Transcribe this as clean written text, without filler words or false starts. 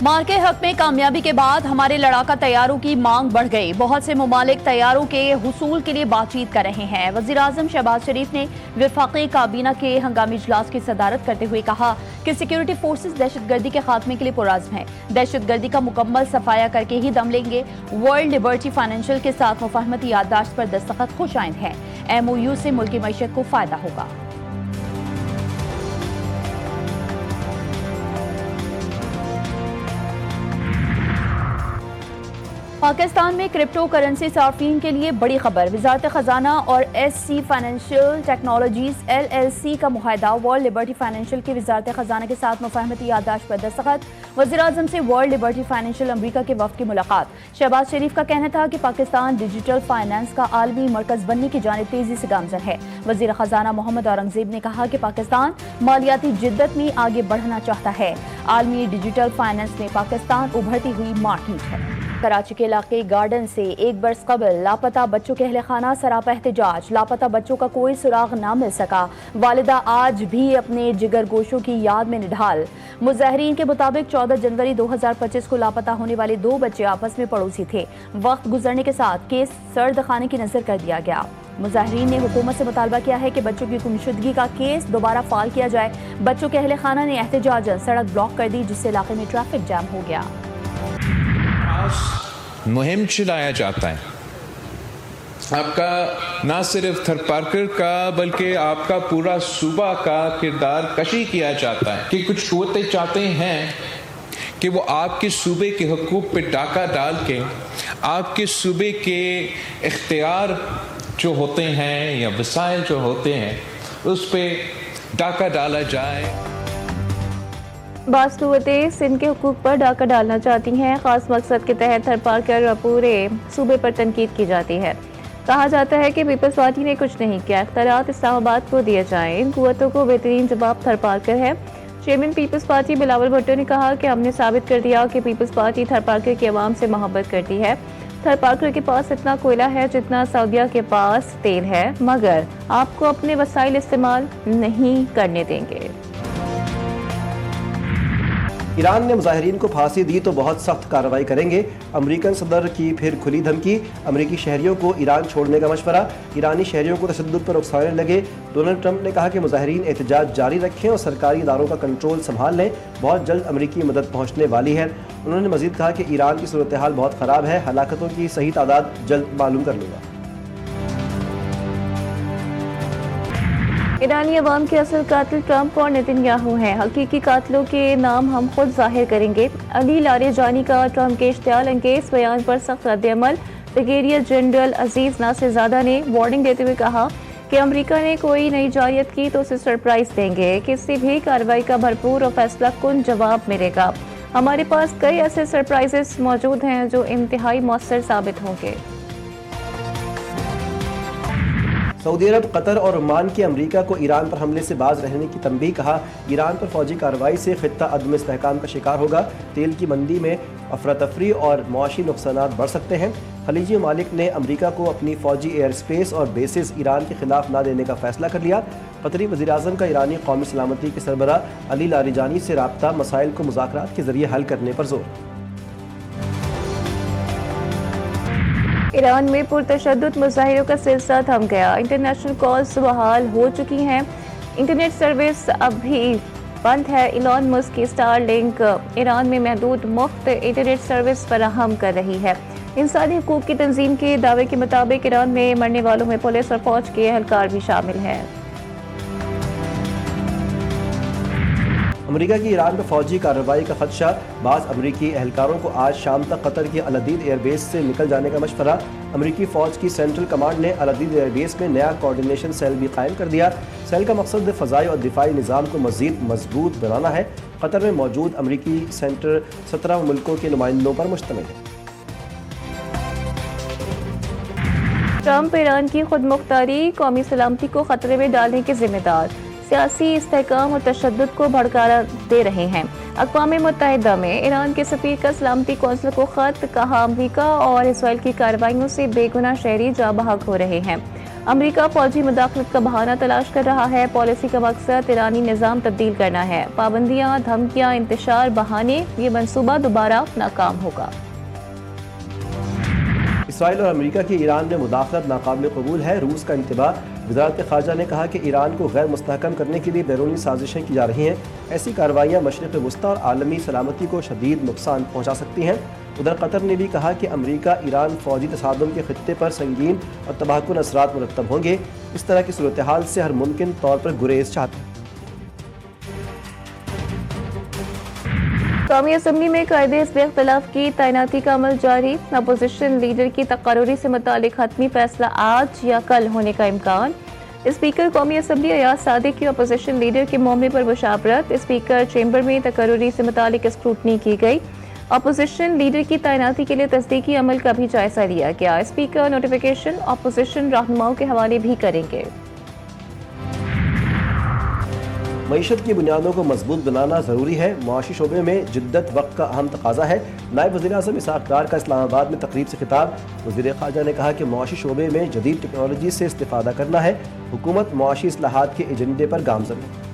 مار کے حق میں کامیابی کے بعد ہمارے لڑاکا طیاروں کی مانگ بڑھ گئی۔ بہت سے ممالک طیاروں کے حصول کے لیے بات چیت کر رہے ہیں۔ وزیر اعظم شہباز شریف نے وفاقی کابینہ کے ہنگامی اجلاس کی صدارت کرتے ہوئے کہا کہ سیکیورٹی فورسز دہشت گردی کے خاتمے کے لیے پرعزم ہیں۔ دہشت گردی کا مکمل صفایا کر کے ہی دم لیں گے۔ ورلڈ لبرٹی فائنینشل کے ساتھ مفاہمتی یادداشت پر دستخط خوش آئند ہیں۔ MOU سے ملکی معیشت کو فائدہ ہوگا۔ پاکستان میں کرپٹو کرنسی صارفین کے لیے بڑی خبر۔ وزارت خزانہ اور SC فائنینشل ٹیکنالوجیز LLC کا معاہدہ ورلڈ لبرٹی فائنینشل کی وزارت خزانہ کے ساتھ مفاہمتی یادداشت پر دستخط۔ وزیر اعظم سے ورلڈ لبرٹی فائنینشل امریکہ کے وفد کی ملاقات۔ شہباز شریف کا کہنا تھا کہ پاکستان ڈیجیٹل فائنانس کا عالمی مرکز بننے کی جانب تیزی سے گامزن ہے۔ وزیر خزانہ محمد اورنگزیب نے کہا کہ پاکستان مالیاتی جدت میں آگے بڑھنا چاہتا ہے۔ عالمی ڈیجیٹل فائنانس میں پاکستان ابھرتی ہوئی مارکیٹ ہے۔ کراچی کے علاقے گارڈن سے ایک برس قبل لاپتہ بچوں کے اہل خانہ سراپا احتجاج۔ لاپتہ بچوں کا کوئی سراغ نہ مل سکا۔ والدہ آج بھی اپنے جگر گوشوں کی یاد میں نڈھال۔ مظاہرین کے مطابق 14 جنوری 2025 کو لاپتہ ہونے والے 2 بچے آپس میں پڑوسی تھے۔ وقت گزرنے کے ساتھ کیس سرد خانے کی نظر کر دیا گیا۔ مظاہرین نے حکومت سے مطالبہ کیا ہے کہ بچوں کی گمشدگی کا کیس دوبارہ فعال کیا جائے۔ بچوں کے اہل خانہ نے احتجاجاً سڑک بلاک کر دی، جس سے علاقے میں ٹریفک جام ہو گیا۔ مہم چلایا جاتا ہے آپ کا، نہ صرف تھر پارکر کا بلکہ آپ کا پورا صوبہ کا کردار کشی کیا جاتا ہے کہ کچھ قوتیں چاہتے ہیں کہ وہ آپ کے صوبے کے حقوق پہ ڈاکہ ڈال کے آپ کے صوبے کے اختیار جو ہوتے ہیں یا وسائل جو ہوتے ہیں اس پہ ڈاکہ ڈالا جائے۔ بعض قوتیں سندھ کے حقوق پر ڈاکہ ڈالنا چاہتی ہیں۔ خاص مقصد کے تحت تھر پارکر پورے صوبے پر تنقید کی جاتی ہے۔ کہا جاتا ہے کہ پیپلز پارٹی نے کچھ نہیں کیا، اختیارات اسلام آباد کو دیے جائیں۔ ان قوتوں کو بہترین جواب تھر پارکر ہے۔ چیئرمین پیپلز پارٹی بلاول بھٹو نے کہا کہ ہم نے ثابت کر دیا کہ پیپلز پارٹی تھر پارکر کے عوام سے محبت کرتی ہے۔ تھر پارکر کے پاس اتنا کوئلہ ہے جتنا سعودیہ کے پاس تیل ہے، مگر آپ کو اپنے وسائل استعمال نہیں کرنے دیں گے۔ ایران نے مظاہرین کو پھانسی دی تو بہت سخت کارروائی کریں گے۔ امریکن صدر کی پھر کھلی دھمکی۔ امریکی شہریوں کو ایران چھوڑنے کا مشورہ۔ ایرانی شہریوں کو تشدد پر اکسانے لگے۔ ڈونلڈ ٹرمپ نے کہا کہ مظاہرین احتجاج جاری رکھیں اور سرکاری اداروں کا کنٹرول سنبھال لیں، بہت جلد امریکی مدد پہنچنے والی ہے۔ انہوں نے مزید کہا کہ ایران کی صورتحال بہت خراب ہے، ہلاکتوں کی صحیح تعداد جلد معلوم کر لوں گا۔ ایرانی عوام کے اصل قاتل ٹرمپ اور نتن یاہو ہیں۔ حقیقی قاتلوں کے نام ہم خود ظاہر کریں گے۔ علی لاریجانی کا ٹرمپ کے اشتعال انگیز بیان پر سخت رد عمل۔ بریگیڈیئر جنرل عزیز ناصر زادہ نے وارننگ دیتے ہوئے کہا کہ امریکہ نے کوئی نئی جارحیت کی تو اسے سرپرائز دیں گے۔ کسی بھی کارروائی کا بھرپور اور فیصلہ کن جواب ملے گا۔ ہمارے پاس کئی ایسے سرپرائزز موجود ہیں جو انتہائی مؤثر ثابت ہوں گے۔ سعودی عرب، قطر اور عمان کے امریکہ کو ایران پر حملے سے باز رہنے کی تنبیہ۔ کہا ایران پر فوجی کارروائی سے خطہ عدم استحکام کا شکار ہوگا، تیل کی منڈی میں افراتفری اور معاشی نقصانات بڑھ سکتے ہیں۔ خلیجی ممالک نے امریکہ کو اپنی فوجی ایئر اسپیس اور بیسز ایران کے خلاف نہ دینے کا فیصلہ کر لیا۔ قطری وزیر اعظم کا ایرانی قومی سلامتی کے سربراہ علی لاریجانی سے رابطہ، مسائل کو مذاکرات کے ذریعے حل کرنے پر زور۔ ایران میں پرتشدد مظاہروں کا سلسلہ تھم گیا۔ انٹرنیشنل کالز بحال ہو چکی ہیں۔ انٹرنیٹ سروس اب بھی بند ہے۔ ایلان مسک کی اسٹار لنک ایران میں محدود مفت انٹرنیٹ سروس فراہم کر رہی ہے۔ انسانی حقوق کی تنظیم کے دعوے کے مطابق ایران میں مرنے والوں میں پولیس اور فوج کے اہلکار بھی شامل ہیں۔ امریکہ کی ایران پر فوجی کارروائی کا خدشہ۔ بعض امریکی اہلکاروں کو آج شام تک قطر کے العدید ایئر بیس سے نکل جانے کا مشورہ۔ امریکی فوج کی سینٹرل کمانڈ نے العدید ایئر بیس میں نیا کوارڈینیشن سیل بھی قائم کر دیا۔ سیل کا مقصد فضائی اور دفاعی نظام کو مزید مضبوط بنانا ہے۔ قطر میں موجود امریکی سینٹر 17 ملکوں کے نمائندوں پر مشتمل ہے۔ ٹرمپ ایران کی خود مختاری قومی سلامتی کو خطرے میں ڈالنے کے ذمہ دار، سیاسی استحکام اور تشدد کو بھڑکا دے رہے ہیں۔ اقوام متحدہ میں ایران کے سفیر کا سلامتی کونسل کو خط، کہا امریکہ اور اسرائیل کی کارروائیوں سے بے گناہ شہری جاں بحق ہو رہے ہیں۔ امریکہ فوجی مداخلت کا بہانہ تلاش کر رہا ہے. پالیسی کا مقصد ایرانی نظام تبدیل کرنا ہے. پابندیاں، دھمکیاں، انتشار، بہانے، یہ منصوبہ دوبارہ ناکام ہوگا. اسرائیل اور امریکہ کی ایران میں مداخلت ناقابل قبول ہے. روس کا انتباہ. وزارت خارجہ نے کہا کہ ایران کو غیر مستحکم کرنے کے لیے بیرونی سازشیں کی جا رہی ہیں. ایسی کارروائیاں مشرق وسطیٰ اور عالمی سلامتی کو شدید نقصان پہنچا سکتی ہیں. ادھر قطر نے بھی کہا کہ امریکہ ایران فوجی تصادم کے خطے پر سنگین اور تباہ کن اثرات مرتب ہوں گے. اس طرح کی صورتحال سے ہر ممکن طور پر گریز چاہتے ہیں. قومی اسمبلی میں قائد حزب اختلاف کی تعیناتی کا عمل جاری. اپوزیشن لیڈر کی تقرری سے متعلق حتمی فیصلہ آج یا کل ہونے کا امکان. اسپیکر قومی اسمبلی ایاز صادق کی اپوزیشن لیڈر کے معاملے پر مشاورت. اسپیکر چیمبر میں تقرری سے متعلق اسکروٹنی کی گئی. اپوزیشن لیڈر کی تعیناتی کے لیے تصدیقی عمل کا بھی جائزہ لیا گیا. اسپیکر نوٹیفیکیشن اپوزیشن رہنماؤں کے حوالے بھی کریں گے. معیشت کی بنیادوں کو مضبوط بنانا ضروری ہے. معاشی شعبے میں جدت وقت کا اہم تقاضا ہے. نائب وزیر اعظم اسحاق ڈار کا اسلام آباد میں تقریب سے خطاب. وزیر خارجہ نے کہا کہ معاشی شعبے میں جدید ٹیکنالوجی سے استفادہ کرنا ہے. حکومت معاشی اصلاحات کے ایجنڈے پر گامزن ہے.